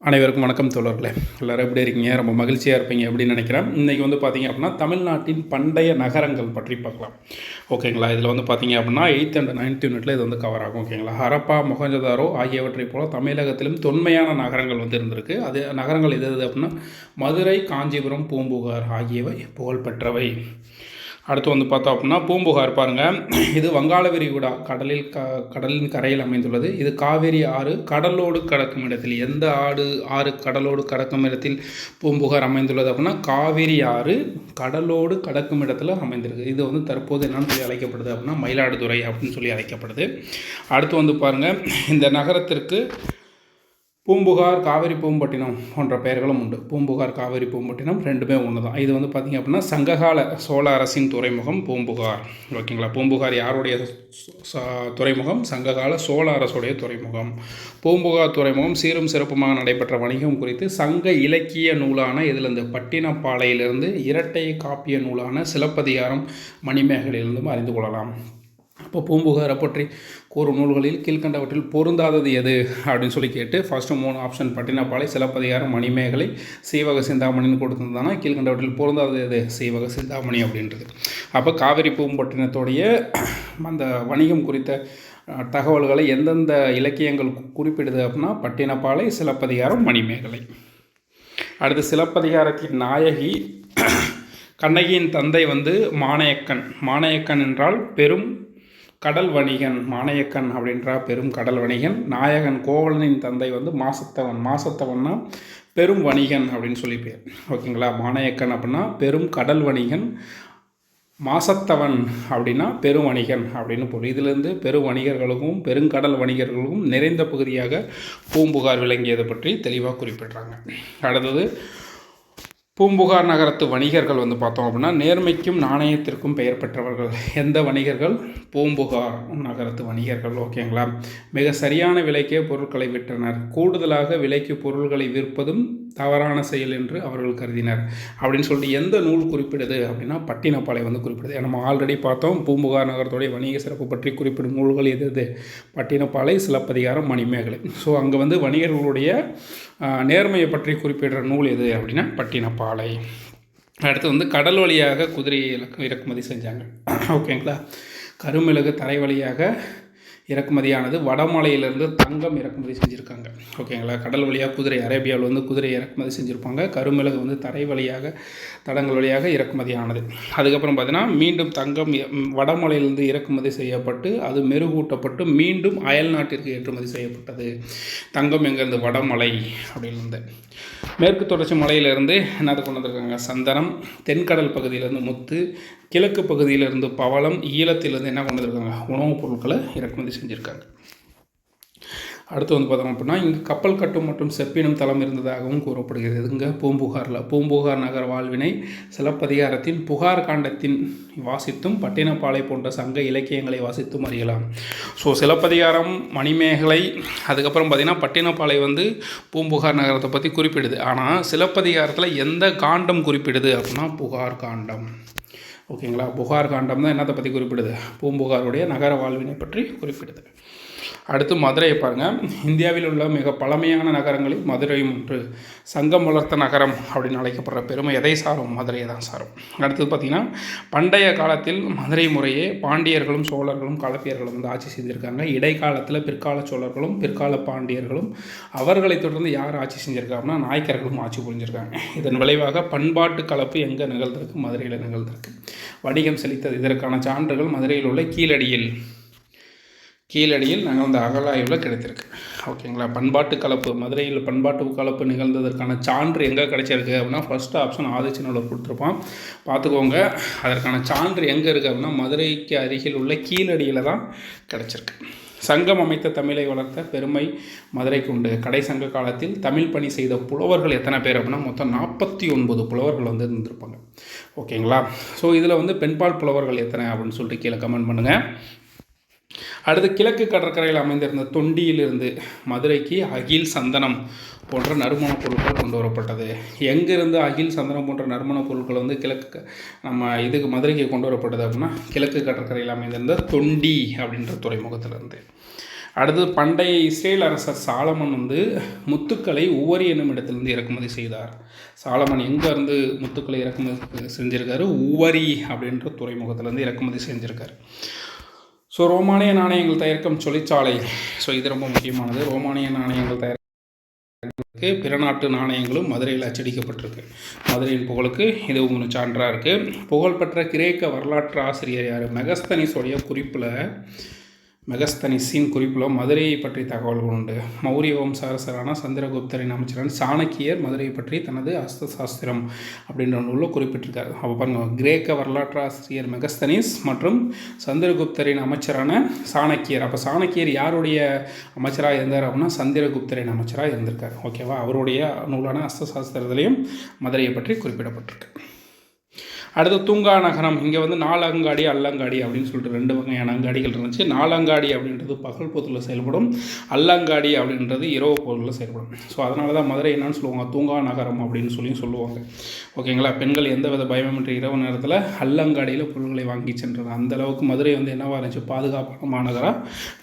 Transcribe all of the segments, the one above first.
அனைவருக்கும் வணக்கம் தோழர்களே. எல்லோரும் எப்படி இருக்கீங்க? ரொம்ப மகிழ்ச்சியாக இருப்பீங்க அப்படின்னு நினைக்கிறேன். இன்றைக்கி வந்து பார்த்தீங்க அப்படின்னா தமிழ்நாட்டின் பண்டைய நகரங்கள் பற்றி பார்க்கலாம். ஓகேங்களா? இதில் வந்து பார்த்தீங்க அப்படின்னா 8th and 9th யூனிட்டில் இது வந்து கவர் ஆகும். ஓகேங்களா? ஹரப்பா, மொஹஞ்சதாரோ ஆகியவற்றை போல தமிழகத்திலும் தொன்மையான நகரங்கள் வந்து இருந்திருக்கு. அது நகரங்கள் எது அப்படின்னா மதுரை, காஞ்சிபுரம், பூம்புகார் ஆகியவை புகழ்பெற்றவை. அடுத்து வந்து பார்த்தோம் அப்படின்னா பூம்புகார் பாருங்கள். இது வங்காள விரிகுடா கடலின் கரையில் அமைந்துள்ளது. இது காவேரி ஆறு கடலோடு கடக்கும் இடத்தில் எந்த ஆறு கடலோடு கடக்கும் இடத்தில் பூம்புகார் அமைந்துள்ளது அப்படின்னா காவேரி ஆறு கடலோடு கடக்கும் இடத்துல அமைந்திருக்கு. இது வந்து தற்போது என்னன்னு சொல்லி அழைக்கப்படுது அப்படின்னா மயிலாடுதுறை அப்படின்னு சொல்லி அழைக்கப்படுது. அடுத்து வந்து பாருங்கள், இந்த நகரத்திற்கு பூம்புகார், காவேரி பூம்பட்டினம் போன்ற பெயர்களும் உண்டு. பூம்புகார், காவேரி பூம்பட்டினம் ரெண்டுமே ஒன்று தான். இது வந்து பார்த்திங்க அப்படின்னா சங்ககால சோழ அரசின் துறைமுகம் பூம்புகார். ஓகேங்களா? பூம்புகார் யாருடைய துறைமுகம்? சங்ககால சோழ அரசுடைய துறைமுகம். பூம்புகார் துறைமுகம் சீரும் சிறப்புமாக நடைபெற்ற வணிகம் குறித்து சங்க இலக்கிய நூலான இதில் இந்த பட்டினப்பாளையிலிருந்து இரட்டை காப்பிய நூலான சிலப்பதிகாரம், மணிமேகலையிலிருந்தும் அறிந்து கொள்ளலாம். அப்போ பூம்புகாரை பற்றி கூறும் நூல்களில் கீழ்கண்டவற்றில் பொருந்தாதது எது அப்படின்னு சொல்லி கேட்டு ஃபஸ்ட்டு 3 ஆப்ஷன் பட்டினப்பாலை, சிலப்பதிகாரம், மணிமேகலை, சீவக சிந்தாமணின்னு கொடுத்துருந்தானா கீழ்கண்டவற்றில் பொருந்தாதது எது? சீவக சிந்தாமணி அப்படின்றது. அப்போ காவிரி பூம்பட்டினத்துடைய அந்த வணிகம் குறித்த தகவல்களை எந்தெந்த இலக்கியங்கள் குறிப்பிடுது அப்படின்னா பட்டினப்பாலை, சிலப்பதிகாரம், மணிமேகலை. அடுத்து சிலப்பதிகாரத்தின் நாயகி கண்ணகியின் தந்தை வந்து மானையக்கன். மானையக்கன் என்றால் பெரும் கடல் வணிகன். மானையக்கன் அப்படின்றா பெரும் கடல் வணிகன். நாயகன் கோவலனின் தந்தை வந்து மாசத்தவன். மாசத்தவன்னா பெரும் வணிகன் அப்படின்னு சொல்லி பேர். ஓகேங்களா? மானையக்கன் அப்படின்னா பெரும் கடல் வணிகன், மாசத்தவன் அப்படின்னா பெரும் வணிகன் அப்படின்னு பொருள். இதிலிருந்து பெரும் வணிகர்களுக்கும் பெருங்கடல் வணிகர்களுக்கும் நிறைந்த பகுதியாக பூம்புகார் விளங்கியதை பற்றி தெளிவாக குறிப்பிட்றாங்க. அடுத்தது பூம்புகார் நகரத்து வணிகர்கள் வந்து பார்த்தோம் அப்படின்னா நேர்மைக்கும் நாணயத்திற்கும் பெயர் பெற்றவர்கள். எந்த வணிகர்கள்? பூம்புகார் நகரத்து வணிகர்கள். ஓகேங்களா? மிக சரியான விலைக்கே பொருட்களை விற்றனர். கூடுதலாக விலைக்கு பொருட்களை விற்பதும் தவறான செயல் என்று அவர்கள் கருதினர் அப்படின்னு சொல்லிட்டு எந்த நூல் குறிப்பிடுது அப்படின்னா பட்டினப்பாலை வந்து குறிப்பிடுது. நம்ம ஆல்ரெடி பார்த்தோம் பூம்புகார் நகரத்துடைய வணிக சிறப்பு பற்றி குறிப்பிடும் நூல்கள் எது? பட்டினப்பாலை, சிலப்பதிகாரம், மணிமேகலை. ஸோ அங்கே வந்து வணிகர்களுடைய நேர்மையை பற்றி குறிப்பிடுற நூல் எது அப்படின்னா பட்டினப்பாலை. அடுத்து வந்து கடல் வழியாக குதிரையை இறக்குமதி செஞ்சாங்க. ஓகேங்களா? கருமிளகு தரை வழியாக இறக்குமதியானது. வடமலையிலேருந்து தங்கம் இறக்குமதி செஞ்சுருக்காங்க. ஓகேங்களா? கடல் வழியாக குதிரை, அரேபியாவில் வந்து குதிரை இறக்குமதி செஞ்சுருப்பாங்க. கருமிளகு வந்து தரை வழியாக தடங்கள் வழியாக இறக்குமதியானது. அதுக்கப்புறம் பார்த்தீங்கன்னா மீண்டும் தங்கம் வடமலையிலிருந்து இறக்குமதி செய்யப்பட்டு அது மெருகூட்டப்பட்டு மீண்டும் அயல் நாட்டிற்கு ஏற்றுமதி செய்யப்பட்டது. தங்கம் எங்கேருந்து? வடமலை அப்படின்லேருந்து. மேற்கு தொடர்ச்சி மலையிலிருந்து என்னது கொண்டு வந்திருக்காங்க? சந்தனம். தென்கடல் பகுதியிலேருந்து முத்து. கிழக்கு பகுதியிலிருந்து பவளம். ஈழத்திலிருந்து என்ன கொண்டு வந்திருக்காங்க? உணவுப் பொருட்களை இறக்குமதி செஞ்சுருக்காங்க. அடுத்து வந்து பார்த்தோம் அப்படின்னா இங்கே கப்பல் கட்டும் மற்றும் செப்பினும் தளம் இருந்ததாகவும் கூறப்படுகிறது. இங்கே பூம்புகாரில் பூம்புகார் நகர வாழ்வினை சிலப்பதிகாரத்தின் புகார் காண்டத்தின் வாசித்தும் பட்டினப்பாலை போன்ற சங்க இலக்கியங்களை வாசித்தும் அறியலாம். ஸோ சிலப்பதிகாரம், மணிமேகலை, அதுக்கப்புறம் பார்த்திங்கன்னா பட்டினப்பாலை வந்து பூம்புகார் நகரத்தை பற்றி குறிப்பிடுது. ஆனால் சிலப்பதிகாரத்தில் எந்த காண்டம் குறிப்பிடுது அப்படின்னா புகார் காண்டம். ஓகேங்களா? புகார் காண்டம் தான் என்னத்தை பற்றி குறிப்பிடுது? பூம்புகாருடைய நகர வாழ்வினை பற்றி குறிப்பிடுது. அடுத்து மதுரையை பாருங்கள். இந்தியாவில் உள்ள மிக பழமையான நகரங்களில் மதுரையும் ஒன்று. சங்கம் வளர்த்த நகரம் அப்படின்னு அழைக்கப்படுற பெருமை எதை சாரும்? மதுரையை தான் சாரும். அடுத்தது பார்த்திங்கன்னா பண்டைய காலத்தில் மதுரை முறையே பாண்டியர்களும் சோழர்களும் களப்பியர்களும் வந்து ஆட்சி செஞ்சுருக்காங்க. இடைக்காலத்தில் பிற்கால சோழர்களும் பிற்கால பாண்டியர்களும், அவர்களை தொடர்ந்து யார் ஆட்சி செஞ்சுருக்காங்கன்னா நாயக்கர்களும் ஆட்சி புரிஞ்சிருக்காங்க. இதன் விளைவாக பண்பாட்டு கலப்பு எங்கே நிகழ்ந்திருக்கு? மதுரையில் நிகழ்ந்திருக்கு. வணிகம் செழித்தது. இதற்கான சான்றுகள் மதுரையில் உள்ள கீழடியில் நாங்கள் வந்து அகழாய்வில் கிடைத்திருக்கு. ஓகேங்களா? பண்பாட்டு கலப்பு, மதுரையில் பண்பாட்டு கலப்பு நிகழ்ந்ததற்கான சான்று எங்கே கிடைச்சிருக்கு அப்படின்னா ஃபஸ்ட்டு ஆப்ஷன் ஆதிச்சநல்லூர் கொடுத்துருப்பான், பார்த்துக்கோங்க. அதற்கான சான்று எங்கே இருக்குது அப்படின்னா மதுரைக்கு அருகில் உள்ள கீழடியில் தான் கிடச்சிருக்கு. சங்கம் அமைத்த தமிழை வளர்த்த பெருமை மதுரைக்கு உண்டு. கடை சங்க காலத்தில் தமிழ் பணி செய்த புலவர்கள் எத்தனை பேர் அப்படின்னா மொத்தம் 49 புலவர்கள் வந்து இருந்திருப்பாங்க. ஓகேங்களா? ஸோ இதில் வந்து பெண்பால் புலவர்கள் எத்தனை அப்படின்னு சொல்லிட்டு கீழே கமெண்ட் பண்ணுங்கள். அடுத்து கிழக்கு கடற்கரையில் அமைந்திருந்த தொண்டியிலிருந்து மதுரைக்கு அகில், சந்தனம் போன்ற நறுமணப் பொருட்கள் கொண்டு வரப்பட்டது. எங்கேருந்து அகில், சந்தனம் போன்ற நறுமணப் பொருட்கள் வந்து இதுக்கு மதுரைக்கு கொண்டு வரப்பட்டது அப்படின்னா கிழக்கு கடற்கரையில் அமைந்திருந்த தொண்டி அப்படின்ற துறைமுகத்திலிருந்து. அடுத்து பண்டைய இஸ்ரேல் அரசர் சாலமன் வந்து முத்துக்களை உவரி என்னும் இடத்திலிருந்து இறக்குமதி செய்தார். சாலமன் எங்கேருந்து முத்துக்களை இறக்குமதி செஞ்சுருக்காரு? உவரி அப்படின்ற துறைமுகத்திலேருந்து இறக்குமதி செஞ்சுருக்காரு. ஸோ ரோமானிய நாணயங்கள் தயாரிக்கும் தொழிற்சாலை, ஸோ இது ரொம்ப முக்கியமானது. ரோமானிய நாணயங்கள் தயாரிக்கிறதுக்கு பிற நாட்டு நாணயங்களும் மதுரையில் அச்சடிக்கப்பட்டிருக்கு. மதுரையின் புகழுக்கு இது ஒன்று சான்றாக இருக்குது. புகழ்பெற்ற கிரேக்க வரலாற்று ஆசிரியர் யார்? மெகஸ்தனிஸோடைய குறிப்பில், மெகஸ்தனிஸின் குறிப்பில் மதுரையை பற்றி தகவல்கள் உண்டு. மௌரிய வம்ச அரசரான சந்திரகுப்தரின் அமைச்சரான சாணக்கியர் மதுரையை பற்றி தனது அஸ்த சாஸ்திரம் அப்படின்ற நூலில் குறிப்பிட்டிருக்காரு. அப்போ பாருங்கள், கிரேக்க வரலாற்று ஆசிரியர் மெகஸ்தனிஸ் மற்றும் சந்திரகுப்தரின் அமைச்சரான சாணக்கியர். அப்போ சாணக்கியர் யாருடைய அமைச்சராக இருந்தார் அப்படின்னா சந்திரகுப்தரின் அமைச்சராக இருந்திருக்கார். ஓகேவா? அவருடைய நூலான அஸ்த சாஸ்திரத்திலையும் மதுரையை பற்றி குறிப்பிடப்பட்டிருக்கு. அடுத்து தூங்கா நகரம். இங்கே வந்து 4 அங்காடி அல்லங்காடி அப்படின்னு சொல்லிட்டு 2 வகையான அங்காடிகள் இருந்துச்சு. 4 அங்காடி அப்படின்றது பகல் பொழுதில் செயல்படும், அல்லங்காடி அப்படின்றது இரவு பொழுதில் செயல்படும். ஸோ அதனால தான் மதுரை என்னன்னு சொல்லுவாங்க, தூங்கா நகரம் அப்படின்னு சொல்லுவாங்க. ஓகேங்களா? பெண்கள் எந்தவித பயமின்றி இரவு நேரத்தில் அல்லங்காடியில் பொருள்களை வாங்கி சென்றது. அந்தளவுக்கு மதுரை வந்து என்னவாக இருந்துச்சு, பாதுகாப்பான மாநகராக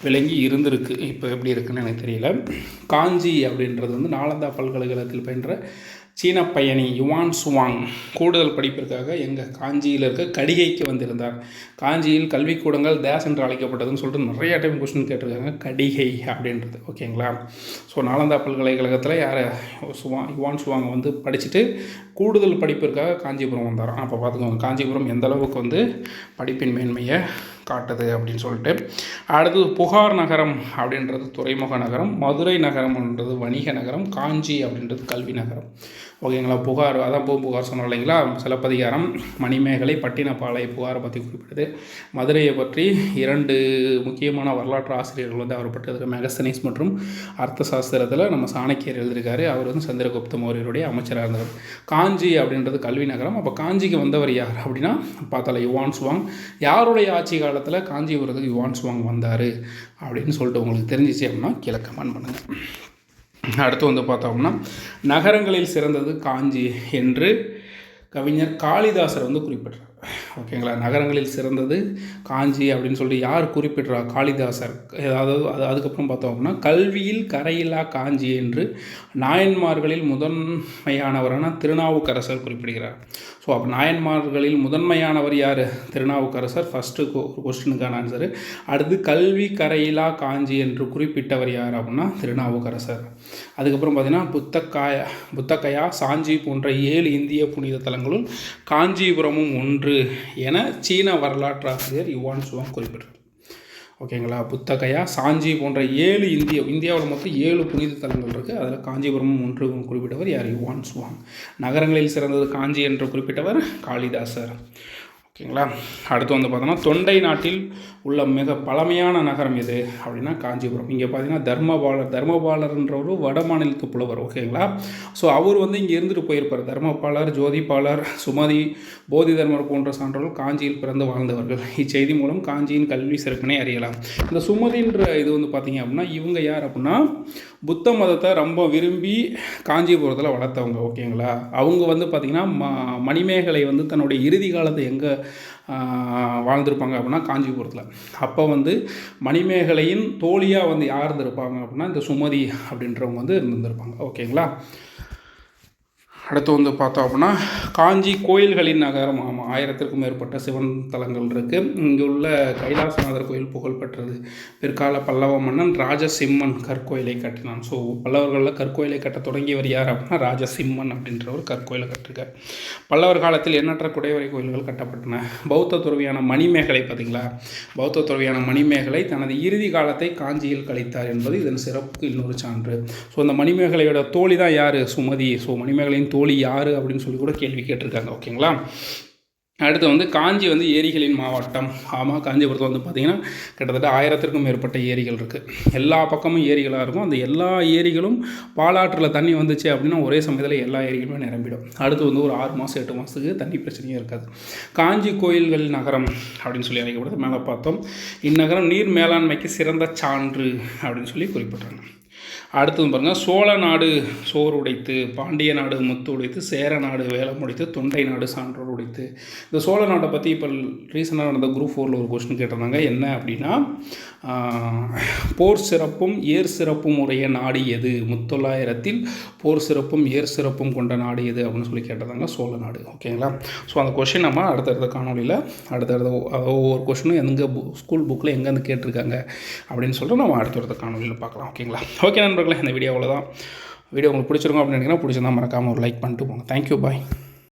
விளங்கி இருந்திருக்கு. இப்போ எப்படி இருக்குன்னு எனக்கு தெரியல. காஞ்சி அப்படின்றது வந்து நாலந்தா பல்கலைக்கழகத்தில் பயின்ற சீன பயணி யுவான் சுவாங் கூடுதல் படிப்பிற்காக எங்கள் காஞ்சியில் இருக்க கடிகைக்கு வந்திருந்தார். காஞ்சியில் கல்விக்கூடங்கள் தேஸ் என்று அழைக்கப்பட்டதுன்னு சொல்லிட்டு நிறைய டைம் கொஸ்டின் கேட்டிருக்காங்க. கடிகை அப்படின்றது. ஓகேங்களா? ஸோ நாலந்தா பல்கலைக்கழகத்தில் யுவான் சுவாங் வந்து படிச்சுட்டு கூடுதல் படிப்பிற்காக காஞ்சிபுரம் வந்தார். அப்போ பார்த்துக்கோங்க காஞ்சிபுரம் எந்த அளவுக்கு வந்து படிப்பின் மேன்மையை காட்டுது அப்படின்னு சொல்லிட்டு. அடுத்தது புகார் நகரம் அப்படின்றது துறைமுக நகரம், மதுரை நகரம்ன்றது வணிக நகரம், காஞ்சி அப்படின்றது கல்வி நகரம். ஓகேங்களா? புகார், அதான் பூம்புகார் சொன்னோம் இல்லைங்களா? சிலப்பதிகாரம் மணிமேகலை பட்டினப்பாலை புகாரை பற்றி குறிப்பிடுது. மதுரையை பற்றி 2 முக்கியமான வரலாற்று ஆசிரியர்கள் வந்து அவர் பற்றி மெகஸ்தனிஸ் மற்றும் அர்த்த சாஸ்திரத்தில் நம்ம சாணக்கியர் எழுதியிருக்காரு. அவர் வந்து சந்திரகுப்த மௌரியருடைய அமைச்சராக இருந்தார். காஞ்சி அப்படின்றது கல்வி நகரம். அப்போ காஞ்சிக்கு வந்தவர் யார் அப்படின்னா பார்த்தால யுவான் சுவாங். யாருடைய ஆட்சி காலத்தில் காஞ்சிபுரத்துக்கு யுவான் சுவாங் வந்தார் அப்படின்னு சொல்லிட்டு உங்களுக்கு தெரிஞ்சிச்சு அப்படின்னா கீழே கமெண்ட் பண்ணுங்கள். அடுத்து வந்து பார்த்தோம்னா நகரங்களில் சிறந்தது காஞ்சி என்று கவிஞர் காளிதாசர் வந்து குறிப்பிட்றார். ஓகேங்களா? நகரங்களில் சிறந்தது காஞ்சி அப்படின்னு சொல்லிட்டு யார் குறிப்பிட்றா? காளிதாசர். அதுக்கப்புறம் பார்த்தோம் அப்படின்னா கல்வியில் கரையில்லா காஞ்சி என்று நாயன்மார்களில் முதன்மையானவரான திருநாவுக்கரசர் குறிப்பிடுகிறார். ஸோ அப்போ நாயன்மார்களில் முதன்மையானவர் யார்? திருநாவுக்கரசர். ஃபஸ்ட்டு கொஸ்டினுக்கான ஆன்சரு. அடுத்து கல்வி கரையிலா காஞ்சி என்று குறிப்பிட்டவர் யார் அப்படின்னா திருநாவுக்கரசர். அதுக்கப்புறம் பார்த்தீங்கன்னா புத்தகயா சாஞ்சி போன்ற 7 இந்திய புனித தலங்களுள் காஞ்சிபுரமும் ஒன்று என சீன வரலாற்று ஆசிரியர் யுவான் சுவாங் குறிப்பிட்டார். ஓகேங்களா? புத்தகயா சாஞ்சி போன்ற 7 இந்தியாவில் மொத்தம் 7 புனித தலங்கள் இருக்குது. அதில் காஞ்சிபுரமும் ஒன்று குறிப்பிட்டவர் யார்? Yuan Chwang. நகரங்களில் சிறந்தது காஞ்சி என்று குறிப்பிட்டவர் காளிதாசர். ஓகேங்களா? அடுத்து வந்து பார்த்தோன்னா தொண்டை நாட்டில் உள்ள மிக பழமையான நகரம் எது அப்படின்னா காஞ்சிபுரம். இங்கே பார்த்தீங்கன்னா தர்மபாலர்ன்றவர் வட மாநிலத்து புலவர். ஓகேங்களா? ஸோ அவர் வந்து இங்கே இருந்துட்டு போயிருப்பார். தர்மபாலர், ஜோதிபாலர், சுமதி, போதி தர்மர் போன்ற சான்றோர்கள் காஞ்சியில் பிறந்து வாழ்ந்தவர்கள். இச்செய்தி மூலம் காஞ்சியின் கல்வி சிறப்பினை அறியலாம். இந்த சுமதின்ற இது வந்து பார்த்தீங்க அப்படின்னா இவங்க யார் அப்படின்னா புத்த மதத்தை ரொம்ப விரும்பி காஞ்சிபுரத்தில் வளர்த்தவங்க. ஓகேங்களா? அவங்க வந்து பார்த்திங்கன்னா மணிமேகலை வந்து தன்னுடைய இறுதி காலத்தை எங்கே வாழ்ந்திருப்பாங்க அப்படின்னா காஞ்சிபுரத்தில். அப்போ வந்து மணிமேகலையின் தோழியாக வந்து யார் இருந்திருப்பாங்க அப்படின்னா இந்த சுமதி அப்படின்றவங்க வந்து இருந்திருப்பாங்க. ஓகேங்களா? அடுத்து வந்து பார்த்தோம் அப்படின்னா காஞ்சி கோயில்களின் நகரம். ஆமாம், 1000க்கும் மேற்பட்ட சிவன் தலங்கள் இருக்குது. இங்கே உள்ள கைலாசநாதர் கோயில் புகழ்பெற்றது. பிற்கால பல்லவ மன்னன் ராஜசிம்மன் கற்கோயிலை கட்டினான். ஸோ பல்லவர்களில் கற்கோயிலை கட்ட தொடங்கியவர் யார் அப்படின்னா ராஜசிம்மன் அப்படின்றவர் கற்கோயிலை கட்டிருக்கார். பல்லவர் காலத்தில் எண்ணற்ற குடைவரை கோயில்கள் கட்டப்பட்டன. பௌத்த துறவியான மணிமேகலை பார்த்திங்களா, பௌத்த துறவியான மணிமேகலை தனது இறுதி காலத்தை காஞ்சியில் கழித்தார் என்பது இதன் சிறப்புக்கு இன்னொரு சான்று. ஸோ அந்த மணிமேகலையோட தோழி தான் யார்? சுமதி. ஸோ மணிமேகலையின் தோழி யார் அப்படின்னு சொல்லி கூட கேள்வி கேட்டிருக்காங்க. ஓகேங்களா? அடுத்து வந்து காஞ்சி வந்து ஏரிகளின் மாவட்டம். ஆமாம், காஞ்சிபுரத்தில் வந்து பார்த்திங்கன்னா கிட்டத்தட்ட 1000க்கும் மேற்பட்ட ஏரிகள் இருக்குது. எல்லா பக்கமும் ஏரிகளாக இருக்கும். அந்த எல்லா ஏரிகளும் பாலாற்றில் தண்ணி வந்துச்சு அப்படின்னா ஒரே சமயத்தில் எல்லா ஏரிகளுமே நிரம்பிடும். அடுத்து வந்து ஒரு 6 மாதம் 8 மாதத்துக்கு தண்ணி பிரச்சனையும் இருக்காது. காஞ்சி கோயில்கள் நகரம் அப்படின்னு சொல்லி அழைக்கப்படுது. மேலே பார்த்தோம். இந்நகரம் நீர் மேலாண்மைக்கு சிறந்த சான்று அப்படின்னு சொல்லி குறிப்பிட்றாங்க. அடுத்தது பாருங்கள், சோழ நாடு சோறு உடைத்து, பாண்டிய நாடு முத்து உடைத்து, சேர நாடு வேலம் உடைத்து, தொண்டை நாடு சான்றோர் உடைத்து. இந்த சோழ நாட்டை பற்றி இப்போ ரீசெண்டாக நடந்த குரூப் 4 ஒரு கொஸ்டின் கேட்டிருந்தாங்க. என்ன அப்படின்னா, போர் சிறப்பும் ஏர் சிறப்பும் உடைய நாடு எது, 1900 போர் சிறப்பும் ஏர் சிறப்பும் கொண்ட நாடு எது அப்படின்னு சொல்லி கேட்டிருந்தாங்க. சோழ நாடு. ஓகேங்களா? ஸோ அந்த கொஷின் நம்ம அடுத்தடுத்த காணொலியில் அடுத்தடுத்த ஒவ்வொரு கொஷினும் எங்கே ஸ்கூல் புக்கில் எங்கேருந்து கேட்டிருக்காங்க அப்படின்னு சொல்லிட்டு நம்ம அடுத்தடுத்த காணொலியில் பார்க்கலாம். ஓகேங்களா? ஓகே நண்பர்களே, இந்த வீடியோ அவ்வளோதான். வீடியோ உங்களுக்கு பிடிச்சிருக்கும் அப்படின்னு நினைக்கிறேன். பிடிச்சிருந்தா மறக்காமல் ஒரு லைக் பண்ணிட்டு போங்க. தேங்க்யூ, பாய்.